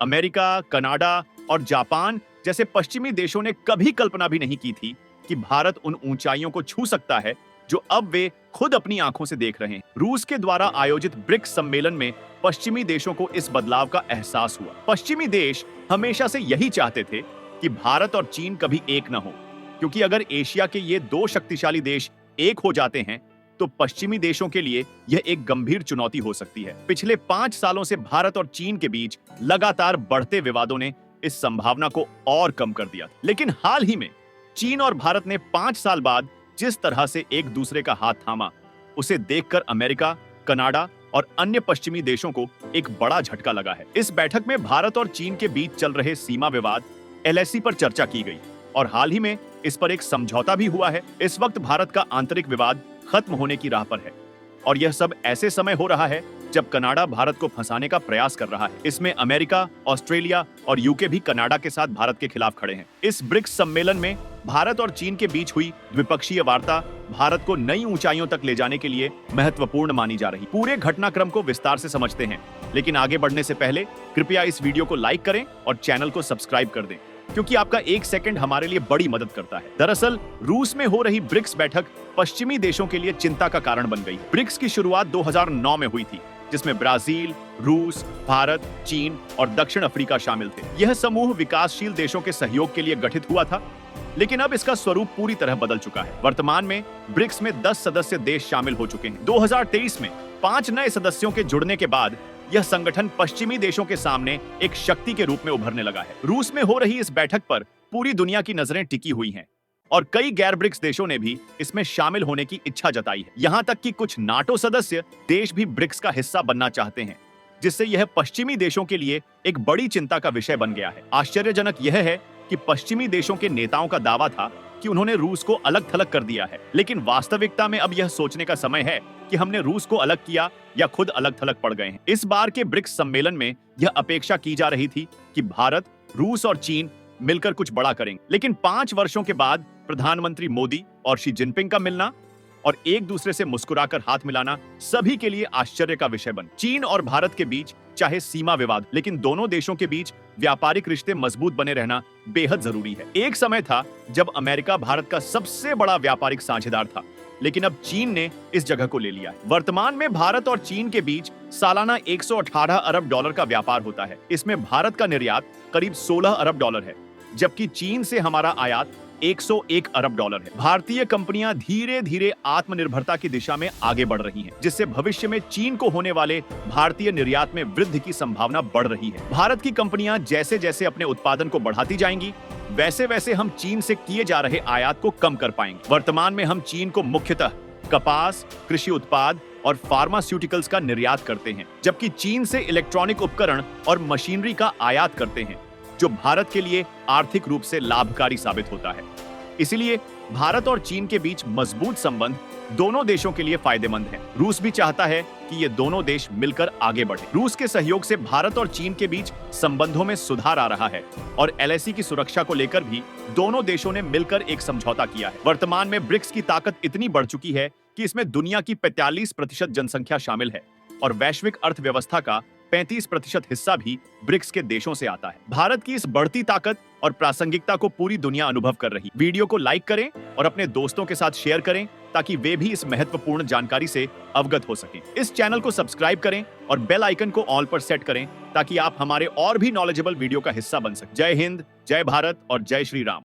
America, Canada और Japan जैसे पश्चिमी देशों ने कभी कल्पना भी नहीं की थी कि भारत उन ऊंचाइयों को छू सकता है जो अब वे खुद अपनी आंखों से देख रहे हैं। रूस के द्वारा आयोजित ब्रिक्स सम्मेलन में पश्चिमी देशों को इस बदलाव का एहसास हुआ। पश्चिमी देश हमेशा से यही चाहते थे कि भारत और चीन कभी एक न हो, क्योंकि अगर एशिया के ये दो शक्तिशाली देश एक हो जाते हैं तो पश्चिमी देशों के लिए यह एक गंभीर चुनौती हो सकती है। पिछले 5 सालों से भारत और चीन के बीच लगातार बढ़ते विवादों ने इस संभावना को और कम कर दिया। लेकिन हाल ही में चीन और भारत ने 5 साल बाद जिस तरह से एक दूसरे का हाथ थामा, उसे देखकर अमेरिका, कनाडा और अन्य पश्चिमी देशों को एक बड़ा झटका लगा है। इस बैठक में भारत और चीन के बीच चल रहे सीमा विवाद एलएसी पर चर्चा की गई और हाल ही में इस पर एक समझौता भी हुआ है। इस वक्त भारत का आंतरिक विवाद खत्म होने की राह पर है और यह सब ऐसे समय हो रहा है जब कनाडा भारत को फंसाने का प्रयास कर रहा है। इसमें अमेरिका, ऑस्ट्रेलिया और यूके भी कनाडा के साथ भारत के खिलाफ खड़े हैं। इस ब्रिक्स सम्मेलन में भारत और चीन के बीच हुई द्विपक्षीय वार्ता भारत को नई ऊंचाइयों तक ले जाने के लिए महत्वपूर्ण मानी जा रही। पूरे घटनाक्रम को विस्तार से समझते हैं, लेकिन आगे बढ़ने से पहले कृपया इस वीडियो को लाइक करें और चैनल को सब्सक्राइब कर दें, क्योंकि आपका 1 सेकंड हमारे लिए बड़ी मदद करता है। दरअसल रूस में हो रही ब्रिक्स बैठक पश्चिमी देशों के लिए चिंता का कारण बन गई। ब्रिक्स की शुरुआत 2009 में हुई थी, जिसमें ब्राजील, रूस, भारत, चीन और दक्षिण अफ्रीका शामिल थे। यह समूह विकासशील देशों के सहयोग के लिए गठित हुआ था, लेकिन अब इसका स्वरूप पूरी तरह बदल चुका है। वर्तमान में ब्रिक्स में 10 सदस्य देश शामिल हो चुके हैं। 2023 में 5 नए सदस्यों के जुड़ने के बाद यह संगठन पश्चिमी देशों के सामने एक शक्ति के रूप में उभरने लगा है। रूस में हो रही इस बैठक पर पूरी दुनिया की नजरें टिकी हुई हैं और कई गैर ब्रिक्स देशों ने भी इसमें शामिल होने की इच्छा जताई है। यहाँ तक कि कुछ नाटो सदस्य देश भी ब्रिक्स का हिस्सा बनना चाहते हैं, जिससे यह पश्चिमी देशों के लिए एक बड़ी चिंता का विषय बन गया है। आश्चर्यजनक यह है कि पश्चिमी देशों के नेताओं का दावा था कि उन्होंने रूस को अलग थलग कर दिया है, लेकिन वास्तविकता में अब यह सोचने का समय है कि हमने रूस को अलग किया या खुद अलग थलग पड़ गए हैं। इस बार के ब्रिक्स सम्मेलन में यह अपेक्षा की जा रही थी कि भारत, रूस और चीन मिलकर कुछ बड़ा करेंगे, लेकिन 5 वर्षों के बाद प्रधानमंत्री मोदी और शी जिनपिंग का मिलना और एक दूसरे से मुस्कुराकर हाथ मिलाना सभी के लिए आश्चर्य का विषय बन। चीन और भारत के बीच चाहे सीमा विवाद, लेकिन दोनों देशों के बीच व्यापारिक रिश्ते मजबूत बने रहना बेहद जरूरी है। एक समय था जब अमेरिका भारत का सबसे बड़ा व्यापारिक साझेदार था, लेकिन अब चीन ने इस जगह को ले लिया है। वर्तमान में भारत और चीन के बीच सालाना 118 अरब डॉलर का व्यापार होता है। इसमें भारत का निर्यात करीब 16 अरब डॉलर है, जबकि चीन से हमारा आयात 101 अरब डॉलर है। भारतीय कंपनियां धीरे धीरे आत्मनिर्भरता की दिशा में आगे बढ़ रही हैं, जिससे भविष्य में चीन को होने वाले भारतीय निर्यात में वृद्धि की संभावना बढ़ रही है। भारत की कंपनियां जैसे जैसे अपने उत्पादन को बढ़ाती जाएंगी, वैसे वैसे हम चीन से किए जा रहे आयात को कम कर पाएंगे। वर्तमान में हम चीन को मुख्यतः कपास, कृषि उत्पाद और फार्मास्यूटिकल्स का निर्यात करते हैं, जबकि चीन से इलेक्ट्रॉनिक उपकरण और मशीनरी का आयात करते हैं, जो भारत के लिए आर्थिक रूप से लाभकारी साबित होता है। इसलिए भारत और चीन के बीच मजबूत संबंध दोनों देशों के लिए फायदेमंद है। रूस भी चाहता है कि ये दोनों देश मिलकर आगे बढ़े। रूस के सहयोग से भारत और चीन के बीच संबंधों में सुधार आ रहा है और एलएसी की सुरक्षा को लेकर भी दोनों देशों ने मिलकर एक समझौता किया है। वर्तमान में ब्रिक्स की ताकत इतनी बढ़ चुकी है कि इसमें दुनिया की 45% जनसंख्या शामिल है और वैश्विक अर्थव्यवस्था का 35% हिस्सा भी ब्रिक्स के देशों से आता है। भारत की इस बढ़ती ताकत और प्रासंगिकता को पूरी दुनिया अनुभव कर रही। वीडियो को लाइक करें और अपने दोस्तों के साथ शेयर करें ताकि वे भी इस महत्वपूर्ण जानकारी से अवगत हो सकें। इस चैनल को सब्सक्राइब करें और बेल आइकन को ऑल पर सेट करें ताकि आप हमारे और भी नॉलेजेबल वीडियो का हिस्सा बन सकें। जय हिंद, जय भारत और जय श्री राम।